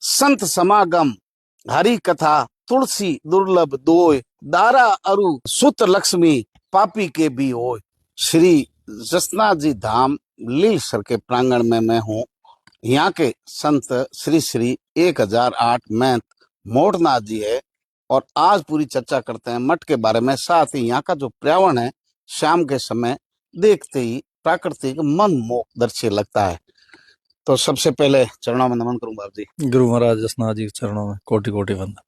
संत समागम हरि कथा तुलसी दुर्लभ दोय दारा अरु सुत लक्ष्मी पापी के भी होय। श्री जसनाथ जी धाम लीलसर के प्रांगण में मैं हूँ। यहाँ के संत श्री श्री 1008 महंत मोटनाथ जी है और आज पूरी चर्चा करते हैं मठ के बारे में। साथ ही यहाँ का जो पर्यावरण है शाम के समय देखते ही प्राकृतिक मनमोहक दृश्य लगता है। तो सबसे पहले चरणों में नमन करूं बाप जी। गुरु महाराज जसनाथ जी के चरणों में कोटि कोटि वंदन।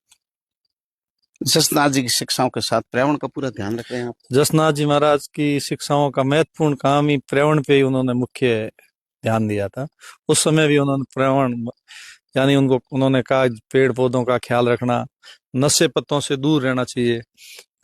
जसनाथ जी की शिक्षाओं के साथ पर्यावरण का पूरा ध्यान रख रहे हैं आप। जसनाथ जी महाराज की शिक्षाओं का महत्वपूर्ण काम ही पर्यावरण पे ही उन्होंने मुख्य ध्यान दिया था। उस समय भी उन्होंने पर्यावरण यानी उन्होंने कहा पेड़ पौधों का ख्याल रखना, नशे पत्तों से दूर रहना चाहिए।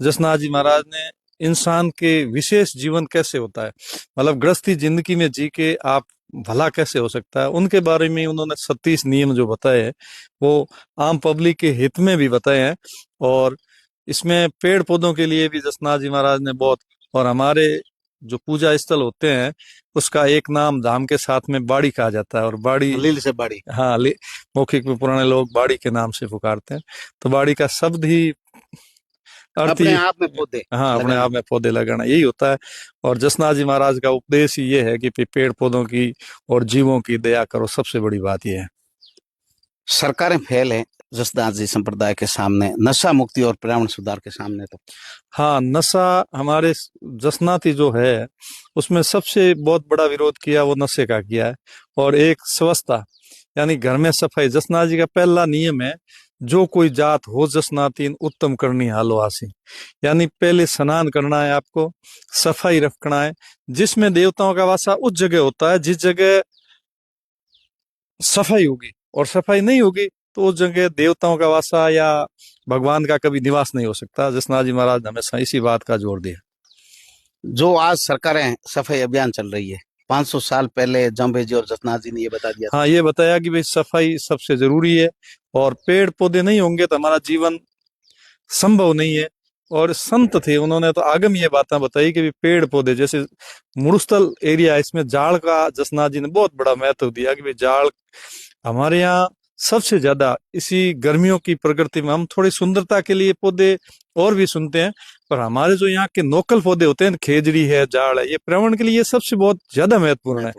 जसनाथ जी महाराज ने इंसान के विशेष जीवन कैसे होता है, मतलब गृहस्थी जिंदगी में जी के आप भला कैसे हो सकता है, उनके बारे में उन्होंने 36 नियम जो बताए हैं वो आम पब्लिक के हित में भी बताए हैं। और इसमें पेड़ पौधों के लिए भी जसनाथ जी महाराज ने बहुत, और हमारे जो पूजा स्थल होते हैं उसका एक नाम धाम के साथ में बाड़ी कहा जाता है। और बाड़ी लील से बाड़ी, हाँ, मौखिक में पुराने लोग बाड़ी के नाम से पुकारते हैं। तो बाड़ी का शब्द ही अपने आप में पौधे, हाँ, अपने आप में पौधे लगाना यही होता है। और जसनाथ जी महाराज का उपदेश ही ये है कि पेड़ पौधों की और जीवों की दया करो, सबसे बड़ी बात यह है। सरकारें फेल है जसनाथ जी संप्रदाय के सामने, नशा मुक्ति और पर्यावरण सुधार के सामने। तो हाँ, नशा हमारे जसनाथी जो है उसमें सबसे बहुत बड़ा विरोध किया वो नशे का किया है। और एक स्वच्छता यानी घर में सफाई, जसनाथ जी का पहला नियम है जो कोई जात हो जसनातीन उत्तम करनी हालो आसी, यानी पहले स्नान करना है, आपको सफाई रखना है। जिसमें देवताओं का वासा उस जगह होता है जिस जगह सफाई होगी, और सफाई नहीं होगी तो उस जगह देवताओं का वासा या भगवान का कभी निवास नहीं हो सकता। जसनाथ जी महाराज ने हमेशा इसी बात का जोर दिया। जो आज सरकारें सफाई अभियान चल रही है, 500 साल पहले जम्भे जी और जसनाथ जी ने ये बता दिया। हाँ, ये बताया कि भाई सफाई सबसे जरूरी है और पेड़ पौधे नहीं होंगे तो हमारा जीवन संभव नहीं है। और संत थे, उन्होंने तो आगम ये बातें बताई कि पेड़ पौधे जैसे मुरुस्थल एरिया, इसमें जाड़ का जसनाथ जी ने बहुत बड़ा महत्व दिया कि भाई जाड़ हमारे यहाँ सबसे ज्यादा इसी गर्मियों की प्रकृति में हम थोड़ी सुंदरता के लिए पौधे और भी सुनते हैं, पर हमारे जो यहाँ के लोकल पौधे होते हैं, खेजड़ी है, जाड़ है, ये पर्यावरण के लिए सबसे बहुत ज्यादा महत्वपूर्ण है।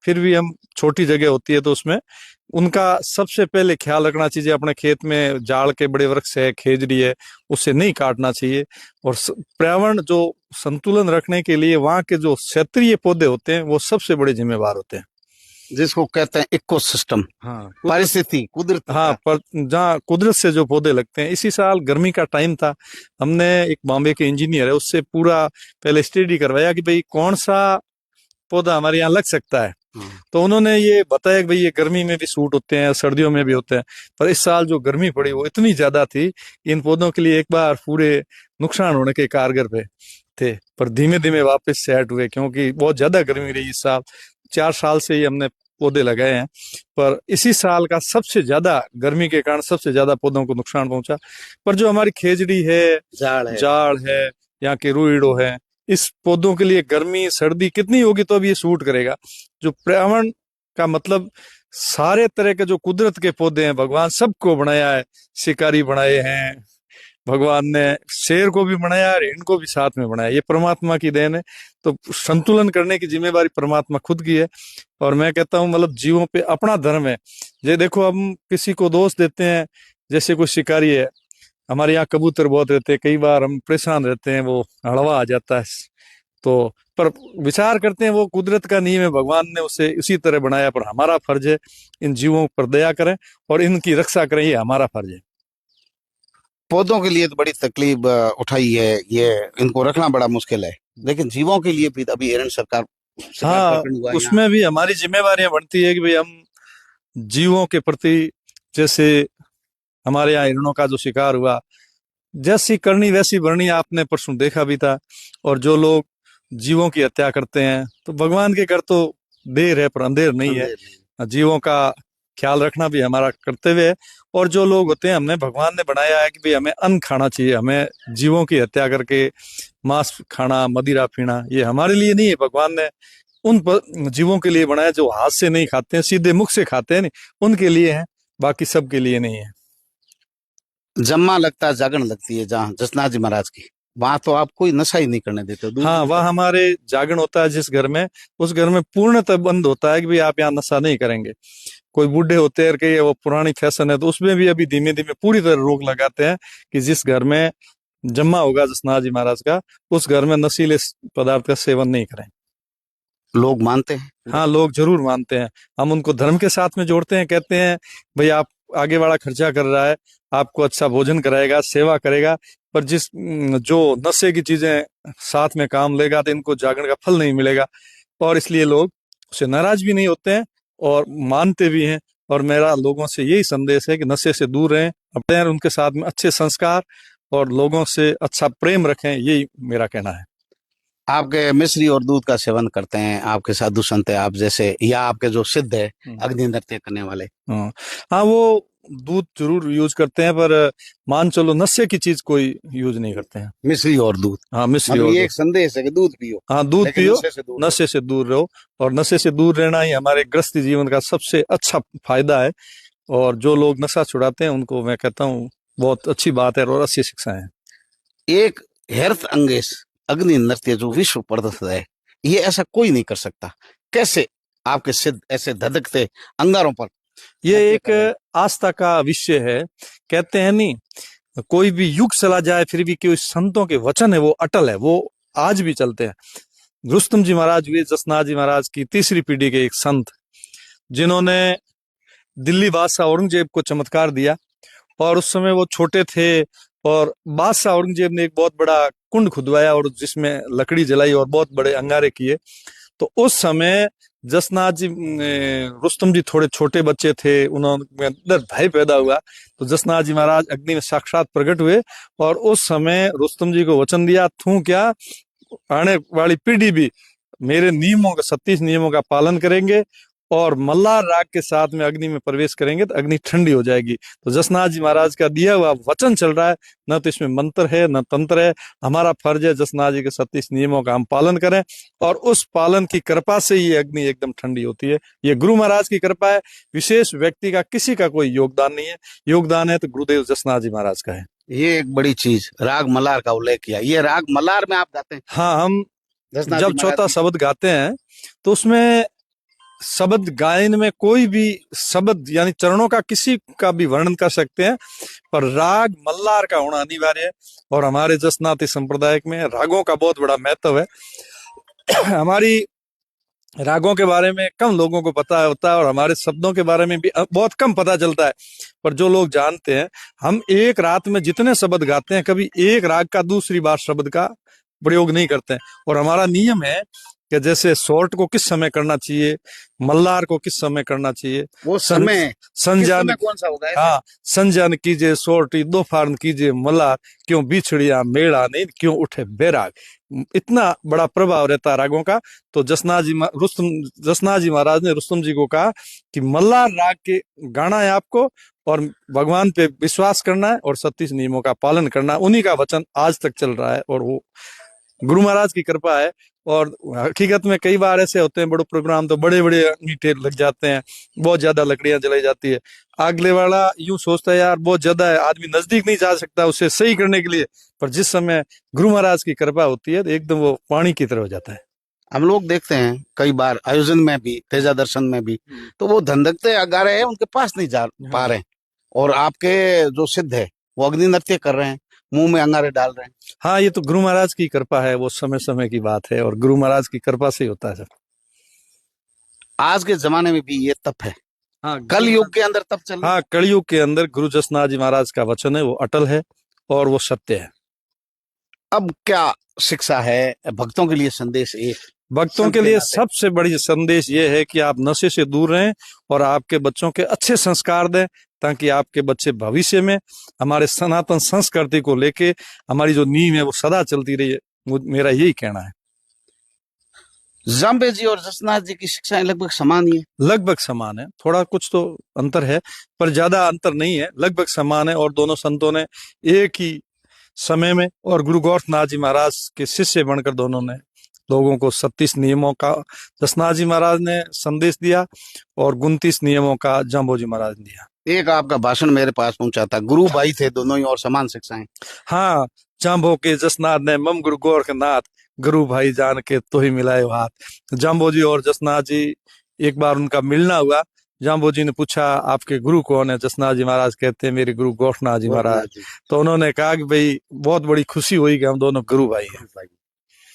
फिर भी हम छोटी जगह होती है तो उसमें उनका सबसे पहले ख्याल रखना चाहिए। अपने खेत में जाड़ के बड़े वृक्ष है, खेजड़ी है, उसे नहीं काटना चाहिए। और पर्यावरण जो संतुलन रखने के लिए वहाँ के जो क्षेत्रीय पौधे होते हैं वो सबसे बड़े जिम्मेवार होते हैं, जिसको कहते हैं इकोसिस्टम। हाँ, परिस्थिति, कुदरत। हाँ, पर जहाँ कुदरत से जो पौधे लगते हैं। इसी साल गर्मी का टाइम था, हमने एक बॉम्बे के इंजीनियर है उससे पूरा पहले स्टडी करवाया कि भाई कौन सा पौधा हमारे यहाँ लग सकता है। तो उन्होंने ये बताया कि भाई ये गर्मी में भी सूट होते हैं, सर्दियों में भी होते हैं। पर इस साल जो गर्मी पड़ी वो इतनी ज्यादा थी, इन पौधों के लिए एक बार पूरे नुकसान होने के कारगर पे थे, पर धीमे धीमे वापस सेट हुए क्योंकि बहुत ज्यादा गर्मी रही इस साल। 4 साल से ही हमने पौधे लगाए हैं, पर इसी साल का सबसे ज्यादा गर्मी के कारण सबसे ज्यादा पौधों को नुकसान पहुंचा। पर जो हमारी खेजड़ी है, जाड़ है, यहाँ के रुईडो है, इस पौधों के लिए गर्मी सर्दी कितनी होगी तो अब ये सूट करेगा। जो पर्यावरण का मतलब सारे तरह के जो कुदरत के पौधे हैं भगवान सबको बनाया है। शिकारी बनाए हैं भगवान ने, शेर को भी बनाया है, इनको भी साथ में बनाया, ये परमात्मा की देन है। तो संतुलन करने की जिम्मेवारी परमात्मा खुद की है। और मैं कहता हूँ मतलब जीवों पे अपना धर्म है। ये देखो, हम किसी को दोष देते हैं, जैसे कोई शिकारी है, हमारे यहाँ कबूतर बहुत रहते हैं, कई बार हम परेशान रहते हैं, वो हड़वा आ जाता है, तो पर विचार करते हैं वो कुदरत का नियम है, भगवान ने उसे इसी तरह बनाया। पर हमारा फर्ज है इन जीवों पर दया करें और इनकी रक्षा करें, ये हमारा फर्ज है। पौधों के लिए तो बड़ी तकलीफ उठाई है, ये इनको रखना बड़ा मुश्किल है, लेकिन जीवों के लिए भी अभी एरंड सरकार हाँ, उसमें भी हमारी जिम्मेवारियां बनती है कि भाई हम जीवों के प्रति, जैसे हमारे यहाँ हिरणों का जो शिकार हुआ, जैसी करनी वैसी भरनी, आपने परसों देखा भी था। और जो लोग जीवों की हत्या करते हैं, तो भगवान के घर तो देर है पर अंधेर नहीं है। जीवों का ख्याल रखना भी हमारा कर्तव्य है। और जो लोग होते हैं, हमने भगवान ने बनाया है कि भाई हमें अन्न खाना चाहिए, हमें जीवों की हत्या करके मांस खाना, मदिरा पीना, ये हमारे लिए नहीं है। भगवान ने उन जीवों के लिए बनाया जो हाथ से नहीं खाते हैं, सीधे मुख से खाते हैं, नहीं, उनके लिए है। बाकी सबके लिए नहीं है। जम्मा लगता है, जागरण लगती है जहाँ जसनाथ जी महाराज की, वहां तो आप कोई नशा ही नहीं करने देते, दूर हाँ, दूर वह तक। हमारे जागरण होता है जिस घर में, उस घर में पूर्णतः बंद होता है कि भाई आप यहाँ नशा नहीं करेंगे। कोई बूढ़े होते हैं कि वो पुरानी फैशन है, तो उसमें भी अभी धीमे धीमे पूरी तरह रोक लगाते हैं कि जिस घर में जम्मा होगा जसनाथ जी महाराज का, उस घर में नशीले पदार्थ का सेवन नहीं करें। लोग मानते हैं। हाँ, लोग जरूर मानते हैं। हम उनको धर्म के साथ में जोड़ते हैं, कहते हैं भाई आप आगे वाला खर्चा कर रहा है, आपको अच्छा भोजन कराएगा, सेवा करेगा, पर जो नशे की चीजें साथ में काम लेगा तो इनको जागरण का फल नहीं मिलेगा। और इसलिए लोग उससे नाराज भी नहीं होते हैं और मानते भी हैं। और मेरा लोगों से यही संदेश है कि नशे से दूर रहें, अपने उनके साथ में अच्छे संस्कार और लोगों से अच्छा प्रेम रखें, यही मेरा कहना है। आपके मिश्री और दूध का सेवन करते हैं आपके साधु संत है आप जैसे, या आपके जो सिद्ध है अग्नि नृत्य करने वाले? हाँ, हाँ, वो दूध जरूर यूज करते हैं, पर मान चलो नशे की चीज कोई यूज नहीं करते हैं। मिश्री और दूध, हाँ, मिश्री मतलब और ये दूध। एक संदेश है कि दूध पियो, हाँ, दूध लेकिन पियो, नशे से दूर नशे से दूर रहो। और नशे से दूर रहना ही हमारे गृहस्थी जीवन का सबसे अच्छा फायदा है। और जो लोग नशा छुड़ाते हैं उनको मैं कहता हूँ बहुत अच्छी बात है और अच्छी शिक्षा है। रहो। एक हेरथ अंगेश अग्नि नृत्य जो विश्व प्रसिद्ध है, ये ऐसा कोई नहीं कर सकता। कैसे आपके सिद्ध ऐसे धधकते अंगारों पर ये नृत्य एक कर रहे हैं? आस्था का विषय है। कहते हैं नहीं, कोई भी युग चला जाए फिर भी कोई संतों के वचन है वो अटल है, वो आज भी चलते हैं। रुस्तम जी महाराज वे जसनाथ जी महाराज की तीसरी पीढ़ी के एक संत, जिन्होंने दिल्ली बादशाह औरंगजेब को चमत्कार दिया। और उस समय वो छोटे थे और बादशाह औरंगजेब ने एक बहुत बड़ा कुंड खुदवाया और जिसमें लकड़ी जलाई और बहुत बड़े अंगारे किए। तो उस समय जसनाथ जी रुस्तम जी थोड़े छोटे बच्चे थे, उन्होंने अंदर भय पैदा हुआ। तो जसनाथ जी महाराज अग्नि में साक्षात प्रकट हुए और उस समय रुस्तम जी को वचन दिया, तू क्या आने वाली पीढ़ी भी मेरे नियमों का 36 नियमों का पालन करेंगे और मल्हार राग के साथ में अग्नि में प्रवेश करेंगे तो अग्नि ठंडी हो जाएगी। तो जसनाथ जी महाराज का दिया हुआ वचन चल रहा है, न तो इसमें मंत्र है न तंत्र है। हमारा फर्ज है जसनाथ जी के 36 नियमों का हम पालन करें और उस पालन की कृपा से ये अग्नि एकदम ठंडी होती है। ये गुरु महाराज की कृपा है, विशेष व्यक्ति का किसी का कोई योगदान नहीं है। योगदान है तो गुरुदेव जसनाथ जी महाराज का है। ये एक बड़ी चीज, राग मल्हार का उल्लेख किया, ये राग मल्हार में आप गाते हैं? हाँ, हम जसनाथ जी जब महाराज चौथा की? शब्द गाते हैं तो उसमें शब्द गायन में कोई भी शब्द यानी चरणों का किसी का भी वर्णन कर सकते हैं, पर राग मल्हार का होना अनिवार्य है। और हमारे जसनाती संप्रदाय में रागों का बहुत बड़ा महत्व है। हमारी रागों के बारे में कम लोगों को पता होता है और हमारे शब्दों के बारे में भी बहुत कम पता चलता है। पर जो लोग जानते हैं, हम एक रात में जितने शब्द गाते हैं कभी एक राग का दूसरी बार शब्द का प्रयोग नहीं करते हैं। और हमारा नियम है कि जैसे शॉर्ट को किस समय करना चाहिए, मल्हार को किस समय करना चाहिए, वो समय किस संजान समय कौन सा होगा ऐसे? हाँ, संजान कीजिए सोरठी, दो फार्न कीजिए मल्हार, क्यों बिछड़िया मेड़ा नहीं, क्यों उठे बैराग। इतना बड़ा प्रभाव रहता है रागों का। तो जसनाथ जी महाराज ने रुस्तम जी को कहा कि मल्हार राग के गाना है आपको और भगवान पे विश्वास करना है और 36 नियमों का पालन करना है। उन्हीं का वचन आज तक चल रहा है और वो गुरु महाराज की कृपा है। और हकीकत में कई बार ऐसे होते हैं बड़े प्रोग्राम, तो बड़े बड़े मीठे लग जाते हैं, बहुत ज्यादा लकड़ियां जलाई जाती है। अगले वाला यूं सोचता है यार बहुत ज्यादा है, आदमी नजदीक नहीं जा सकता उसे सही करने के लिए। पर जिस समय गुरु महाराज की कृपा होती है तो एकदम वो पानी की तरह हो जाता है। हम लोग देखते हैं कई बार आयोजन में भी, तेजा दर्शन में भी, तो वो धंधकते अगारे हैं, उनके पास नहीं जा पा रहे हैं। और आपके जो सिद्ध है वो अग्नि नृत्य कर रहे हैं, मुंह में अंगारे डाल रहे हैं। हाँ, ये तो गुरु महाराज की कृपा है, वो समय समय की बात है और गुरु महाराज की कृपा से ही होता है सब। आज के जमाने में भी ये तप है, हाँ, कल युग के अंदर तप चल रहा है। हाँ, कलयुग के अंदर गुरु जसनाथ जी महाराज का वचन है वो अटल है और वो सत्य है। अब क्या शिक्षा है भक्तों के लिए, संदेश एक भक्तों के लिए सबसे बड़ी संदेश ये है कि आप नशे से दूर रहें और आपके बच्चों के अच्छे संस्कार दें, ताकि आपके बच्चे भविष्य में हमारे सनातन संस्कृति को लेके हमारी जो नींव है वो सदा चलती रही है। मेरा यही कहना है। जाम्बे जी और जसनाथ जी की शिक्षाएं लगभग समान ही है। लगभग समान है, थोड़ा कुछ तो अंतर है पर ज्यादा अंतर नहीं है, लगभग समान है। और दोनों संतों ने एक ही समय में और गुरु गोरखनाथ जी महाराज के शिष्य बनकर दोनों ने लोगों को 36 नियमों का जसनाथ जी महाराज ने संदेश दिया और 29 नियमों का जाम्बोजी महाराज ने दिया। एक आपका भाषण मेरे पास पहुंचा था, गुरु भाई थे दोनों ही और समान शिक्षाएं। हाँ, जाम्बो के जसनाथ ने मम गुरु गोरखनाथ, गुरु भाई जान के तो ही मिलाए हाथ। जाम्बो जी और जसनाथ जी, एक बार उनका मिलना हुआ। जाम्बो जी ने पूछा आपके गुरु कौन है? जसनाथ जी महाराज कहते हैं मेरे गुरु गोरखनाथ जी महाराज। तो उन्होंने कहा कि भाई बहुत बड़ी खुशी हुई कि हम दोनों गुरु भाई हैं।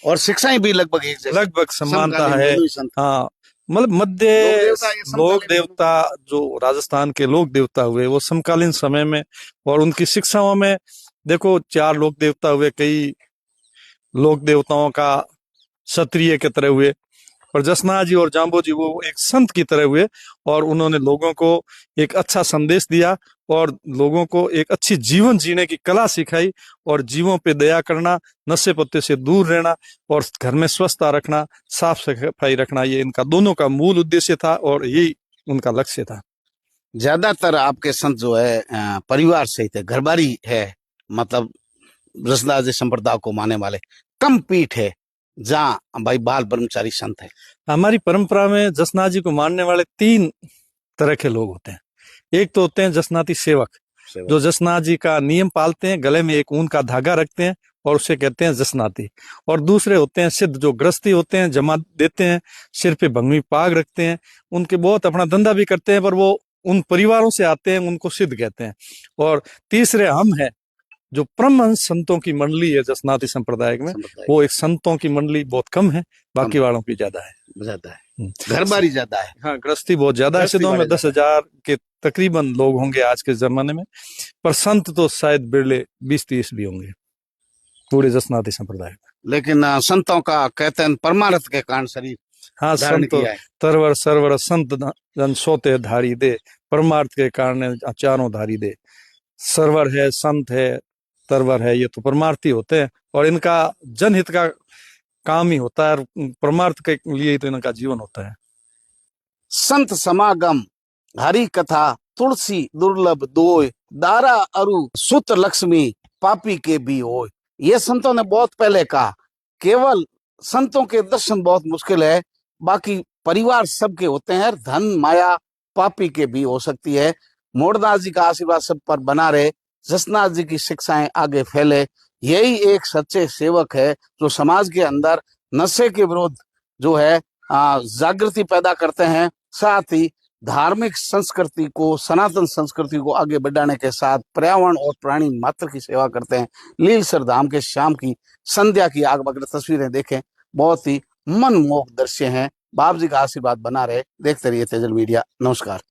और शिक्षाएं भी लगभग एक जैसी, लगभग समानता समकालीन है। दोनों ही संत। हाँ, मतलब मध्य लोक देवता जो राजस्थान के लोक देवता हुए वो समकालीन समय में, और उनकी शिक्षाओं में देखो 4 लोक देवता हुए, कई लोक देवताओं का क्षत्रिय के तरह हुए, पर जसनाथ जी और जाम्बो जी वो एक संत की तरह हुए और उन्होंने लोगों को एक अच्छा संदेश दिया और लोगों को एक अच्छी जीवन जीने की कला सिखाई और जीवों पे दया करना, नशे पत्ते से दूर रहना और घर में स्वच्छता रखना, साफ सफाई रखना, ये इनका दोनों का मूल उद्देश्य था और यही उनका लक्ष्य था। ज्यादातर आपके संत जो है परिवार से ही थे, घरबारी है, मतलब रसदास जी संप्रदाय को मानने वाले। कम पीठ है जहाँ भाई बाल ब्रह्मचारी संत है। हमारी परंपरा में जसनाथ जी को मानने वाले 3 तरह के लोग होते हैं। एक तो होते हैं जसनाती सेवक, जो जसनाथ जी का नियम पालते हैं, गले में एक ऊन का धागा रखते हैं और उसे कहते हैं जसनाती। और दूसरे होते हैं सिद्ध, जो गृहस्थी होते हैं, जमा देते हैं, सिर पे भंगवी पाग रखते हैं, उनके बहुत अपना धंधा भी करते हैं, पर वो उन परिवारों से आते हैं, उनको सिद्ध कहते हैं। और तीसरे हम हैं, जो परमहंस संतों की मंडली है जसनाती संप्रदाय में, वो एक संतों की मंडली बहुत कम है, बाकी वालों की ज्यादा है। घरबारी ज्यादा है। हाँ, गृहस्थी बहुत ज्यादा है। सिद्धों में 10,000 के तकरीबन लोग होंगे आज के जमाने में, पर संत तो शायद बिरले 20-30 भी होंगे पूरे जसनाती संप्रदाय में। लेकिन संतों का कहते हैं परमार्थ के कारण शरीर हाँ, संत तरवर सरवर संत जन सोते धारी दे, परमार्थ के कारण चारों धारी दे। सरवर है, संत है, तरवर है, ये तो परमार्थी होते हैं और इनका जनहित का काम ही होता है, परमार्थ के लिए ही तो इनका जीवन होता है। संत समागम हरि कथा तुलसी दुर्लभ दोय, दारा अरु सुत लक्ष्मी पापी के भी होय। ये संतों ने बहुत पहले कहा। केवल संतों के दर्शन बहुत मुश्किल है, बाकी परिवार सबके होते हैं। धन माया पापी के भी हो सकती है। मोरदास जी का आशीर्वाद सब पर बना रहे, जसनाथ जी की शिक्षाएं आगे फैले। यही एक सच्चे सेवक है जो समाज के अंदर नशे के विरुद्ध जो है जागृति पैदा करते हैं, साथ ही धार्मिक संस्कृति को, सनातन संस्कृति को आगे बढ़ाने के साथ पर्यावरण और प्राणी मात्र की सेवा करते हैं। लीलसर धाम के शाम की संध्या की आग बगैर तस्वीरें देखें, बहुत ही मनमोहक दृश्य हैं। बाप जी का आशीर्वाद बना रहे। देखते रहिए तेजल मीडिया। नमस्कार।